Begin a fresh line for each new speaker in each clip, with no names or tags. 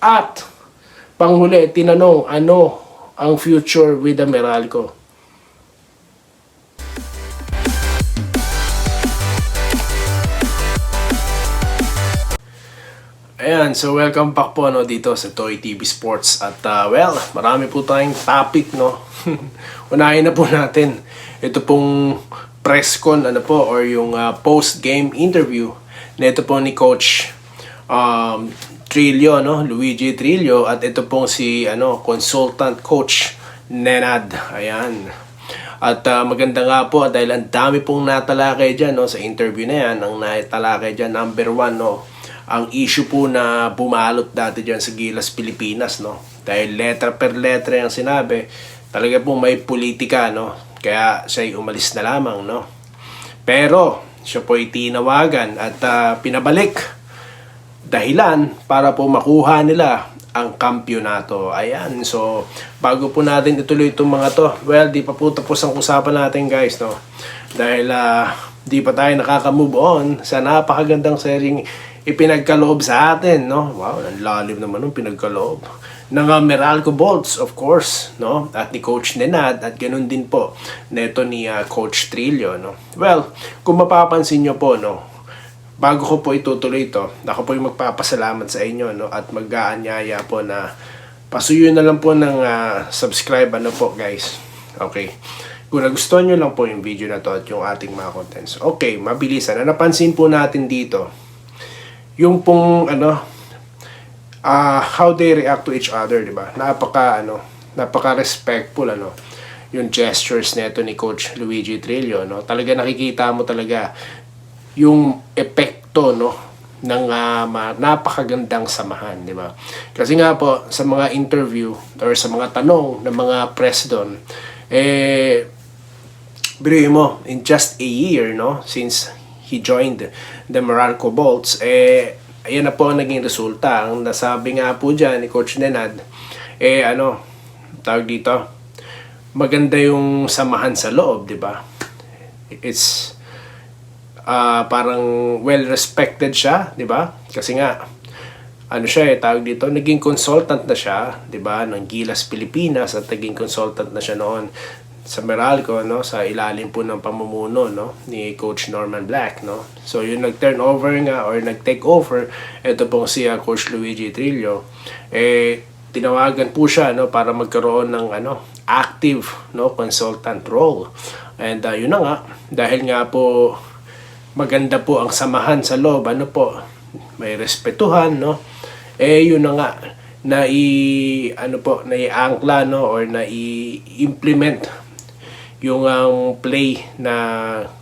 At panghuli, tinanong ano ang future with the Meralco. Ayan, so welcome back po dito sa Toy TV Sports. At marami po tayong topic, no. Unahin na po natin ito pong press con or yung post-game interview na ito po ni Coach Trillo, no, Luigi Trillo, at ito pong si consultant coach Nenad. Ayan. At maganda nga po dahil ang dami pong natalakay diyan, no, sa interview na yan. Ang natalakay diyan, number one, no, ang issue po na bumalot dati diyan sa Gilas Pilipinas, no. Dahil letra per letra yung sinabi, talaga po may politika, no. Kaya siya umalis na lamang, no. Pero siya po tinawagan at pinabalik dahilan para po makuha nila ang kampyonato. Ayan, so bago po natin ituloy itong mga to, di pa po tapos ang usapan natin, guys, no. Dahil di pa tayo nakaka-move on sa napakagandang seryeng ipinagkaloob sa atin, no. Wow, ang lalim naman ng pinagkaloob ng Meralco Bolts, of course, no, at ni Coach Nenad, at ganoon din po neto ni Coach Trillo, no. Well, kung mapapansin nyo po, no, bago ko po itutuloy ito, ako po yung magpapasalamat sa inyo, no, at mag-aanyaya po na pasuyo na lang po ng subscribe, po, guys. Okay. Kung nagustuhan nyo lang po yung video na to at yung ating mga contents. Okay, mabilisan. Napansin po natin dito yung pong how they react to each other, di ba? Napaka-respectful, yung gestures nito ni Coach Luigi Trillo, no? Talaga nakikita mo talaga yung epekto, no, ng napakagandang samahan, di ba? Kasi nga po sa mga interview or sa mga tanong ng mga press doon, biruin mo, in just a year, no, since he joined the Meralco Bolts, ayan na po ang naging resulta. Ang nasabi nga po dyan ni Coach Nenad, tawag dito, maganda yung samahan sa loob, di ba? It's parang well-respected siya, di ba? Kasi nga, tawag dito, naging consultant na siya, di ba, ng Gilas Pilipinas, at naging consultant na siya noon sa Meralco, no, sa ilalim po ng pamumuno, no, ni Coach Norman Black, no. So yung nag-turnover nga or nag-take over, ito pong si Coach Luigi Trillo, tinawagan po siya, no, para magkaroon ng active, no, consultant role. And yun na nga, dahil nga po maganda po ang samahan sa loob, may respetuhan, no, yun na nga, naiangkla, no, or nai-implement yung play na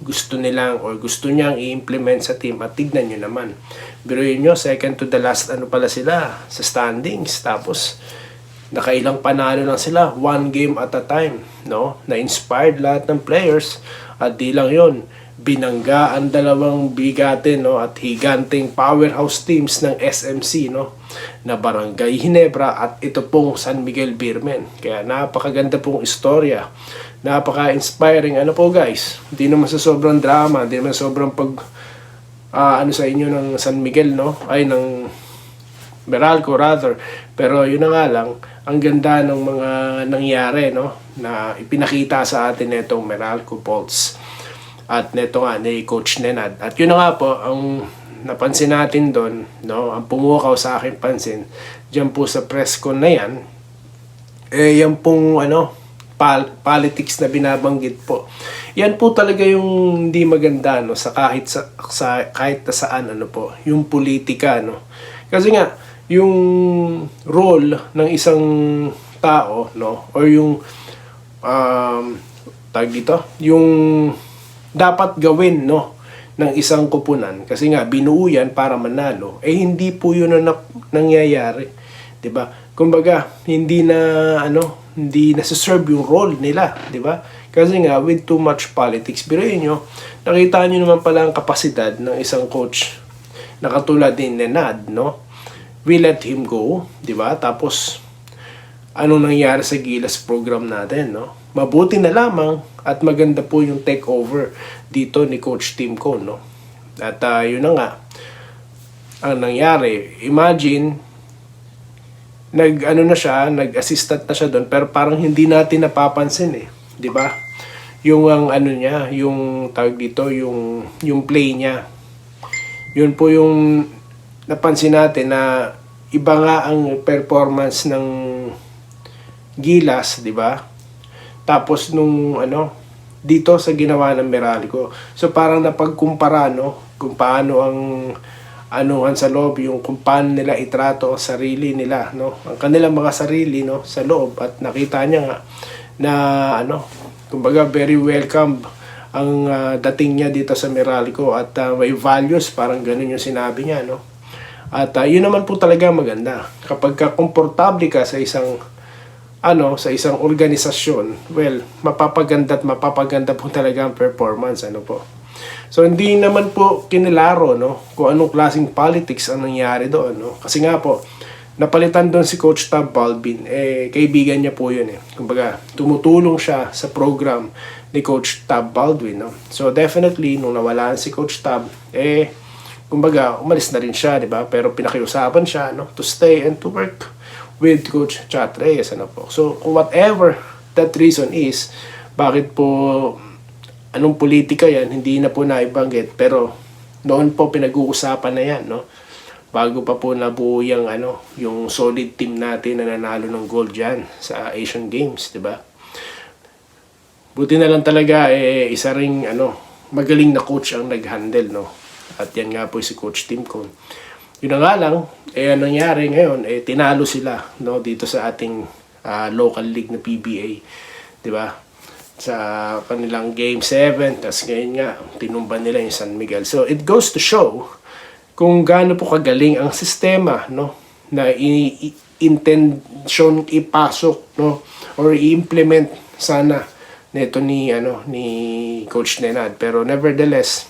gusto nilang or gusto niyang i-implement sa team. At tignan nyo naman, biruin nyo, second to the last pala sila sa standings, tapos nakailang panalo lang sila, one game at a time, no, na-inspired lahat ng players. At di lang yun, binangga ang dalawang bigatin, no, at higanting powerhouse teams ng SMC, no, na Barangay Ginebra at ito pong San Miguel Beermen. Kaya napakaganda pong istorya, napaka-inspiring, po, guys. Hindi naman sa sobrang drama, hindi naman sobrang sa inyo ng San Miguel, no, ay ng Meralco rather, pero yun na nga lang, ang ganda ng mga nangyari, no, na ipinakita sa atin itong Meralco Bolts at neto nga ni Coach Nenad. At yun na nga po ang napansin natin doon, no, ang pumukaw sa akin pansin diyan po sa press con na yan, yan pong politics na binabanggit po. Yan po talaga yung hindi maganda, no, sa kahit na saan, po, yung politika, no. Kasi nga yung role ng isang tao, no, or yung tawag dito, yung dapat gawin, no, ng isang kupunan, kasi nga binuo yan para manalo, hindi po yun na nangyayari, 'di ba? Kumbaga hindi na serve yung role nila, 'di ba? Kasi nga with too much politics, biruin nyo, nakita nyo naman pala ang kapasidad ng isang coach na katulad din Nenad, no. We let him go, 'di ba? Tapos anong nangyari sa Gilas program natin, no? Mabuti na lamang at maganda po yung takeover dito ni Coach Timco, no? At yun na nga ang nangyari. Imagine nag-ano na siya, nag-assistant na siya doon, pero parang hindi natin napapansin eh, 'di ba? Yung ang ano niya, yung tawag dito, yung play niya. Yun po yung napansin natin na iba nga ang performance ng Gilas, 'di ba? Tapos nung ano, dito sa ginawa ng Meralco. So parang napagkumpara, no, kung paano ang anuhan sa loob, yung kung paano nila itrato ang sarili nila, no, ang kanilang mga sarili, no, sa loob. At nakita niya nga na ano, kumbaga very welcome ang dating niya dito sa Meralco at may values, parang ganun yung sinabi niya, no. At yun naman po talaga maganda kapag komportable ka sa isang sa isang organisasyon. Well, mapapaganda po talaga ang performance, ano po. So hindi naman po kinilaro, no, kung anong klaseng politics ang nangyari doon, no. Kasi nga po, napalitan doon si Coach Tab Balbin, kaibigan niya po yun eh. Kumbaga, tumutulong siya sa program ni Coach Tab Baldwin, no. So definitely, nung nawalaan si Coach Tab, kumbaga, umalis na rin siya, di ba? Pero pinakiusapan siya, no, to stay and to work with Coach Chat Reyes, ano po. So, whatever that reason is, bakit po, anong politika yan, hindi na po naibanggit. Pero, noon po pinag-uusapan na yan, no? Bago pa po nabuo yung, yung solid team natin na nanalo ng gold dyan sa Asian Games, di ba? Buti na lang talaga, isa ring, magaling na coach ang nag-handle, no? At yan nga po si Coach Tim Cone. Yun na nga lang, ang nangyari ngayon, tinalo sila, no, dito sa ating local league na PBA, di ba? Sa kanilang Game 7, tas ngayon nga, tinumban nila yung San Miguel. So, it goes to show kung gaano po kagaling ang sistema, no, na intention ipasok, no, or i-implement sana nito ni Coach Nenad. Pero nevertheless,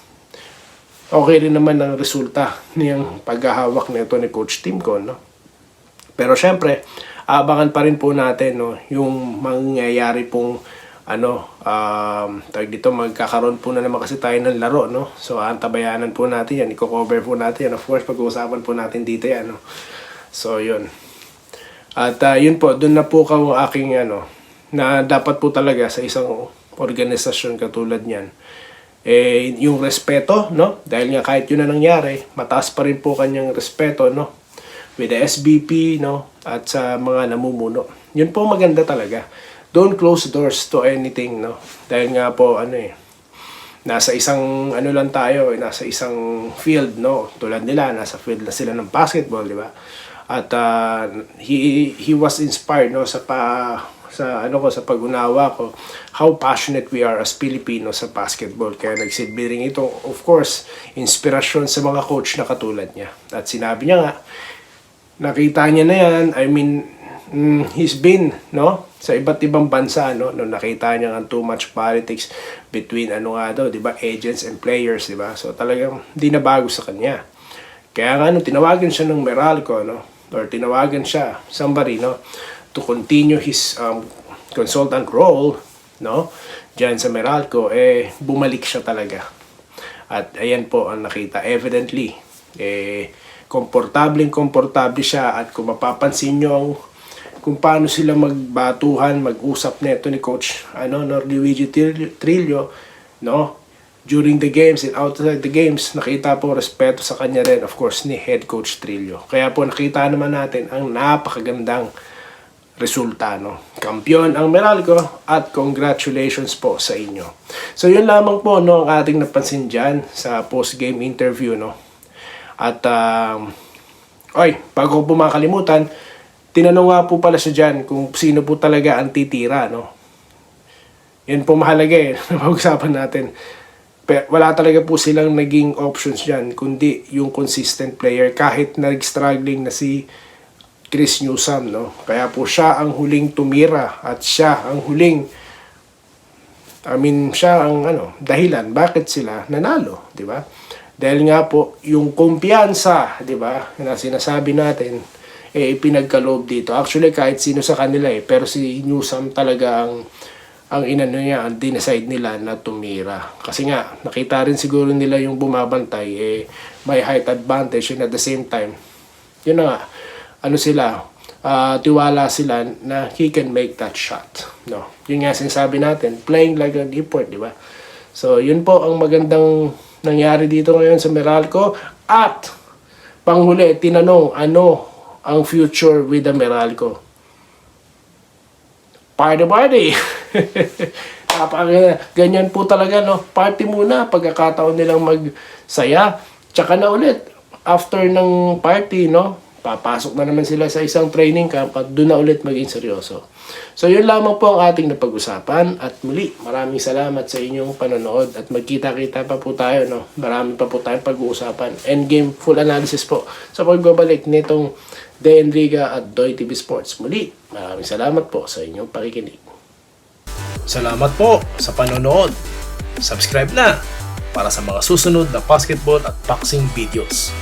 okay rin naman ang resulta niyang paghahawak nito ni Coach Tim Cone, no? Pero syempre, abangan pa rin po natin, no, yung mangyayari pong tawag dito, magkakaroon po na naman kasi tayo ng laro, no? So antabayanan po natin yan, i-cover po natin yan. Of course, pag-uusapan po natin dito yan, no? So yun. At yun po, doon na po ang aking na dapat po talaga sa isang organisasyon katulad niyan, yung respeto, no? Dahil nga kahit yun na nangyari, mataas pa rin po kanyang respeto, no, with the SBP, no, at sa mga namumuno. Yun po maganda talaga. Don't close doors to anything, no? Dahil nga po, nasa isang, lang tayo, nasa isang field, no? Tulad nila, nasa field na sila ng basketball, di ba? At he was inspired, no, sa pag-unawa ko, how passionate we are as Filipinos sa basketball. Kaya nagsilbi rin ito, of course, inspirasyon sa mga coach na katulad niya. At sinabi niya nga, nakita niya na yan, he's been, no, sa iba't ibang bansa, no, nung nakita niya nga too much politics between di ba, agents and players, di ba? So talagang di na bago sa kanya. Kaya nga tinawagan siya ng Meralco, no, or tinawagan siya somebody, no, to continue his consultant role, no, diyan sa Meralco, bumalik siya talaga. At ayan po ang nakita, evidently, komportable siya. At kung mapapansin nyo kung paano sila magbatuhan, mag-usap nito ni Coach Luigi Trillo, no, during the games and outside the games, nakita po respeto sa kanya rin, of course, ni Head Coach Trillo. Kaya po nakita naman natin ang napakagandang resulta, no. Kampiyon ang Meralco at congratulations po sa inyo. So yun lamang po, no, ang ating napansin dyan sa post-game interview, no. At bago po makalimutan, tinanong nga po pala siya dyan kung sino po talaga ang titira, no. Yan po mahalaga napag-usapan natin. Wala talaga po silang naging options dyan, kundi yung consistent player, kahit nag-struggling na si Chris Newsome, no. Kaya po siya ang huling tumira at siya ang huling siya ang dahilan bakit sila nanalo, di ba? Dahil nga po yung kumpiyansa, di ba, na sinasabi natin, pinagkaloob dito. Actually, kahit sino sa kanila pero si Newsome talaga ang dinecide nila na tumira. Kasi nga, nakita rin siguro nila yung bumabantay, may height advantage, and at the same time, yun na nga, tiwala sila na he can make that shot. No? Yun nga sinasabi natin, playing like an import, di ba? So, yun po ang magandang nangyari dito ngayon sa Meralco. At, panghuli, tinanong, ano ang future with the Meralco? Party! Ganyan po talaga, no? Party muna, pagkakataon nilang magsaya. Tsaka na ulit, after ng party, no? Papasok na naman sila sa isang training camp at doon na ulit maging seryoso. So, yun lamang po ang ating napag-usapan. At muli, maraming salamat sa inyong panonood. At magkita-kita pa po tayo, no? Marami pa po tayong pag-uusapan. Endgame full analysis po sa pagbabalik nitong De Enriga at Doy TV Sports. Muli, maraming salamat po sa inyong pakikinig.
Salamat po sa panonood. Subscribe na para sa mga susunod na basketball at boxing videos.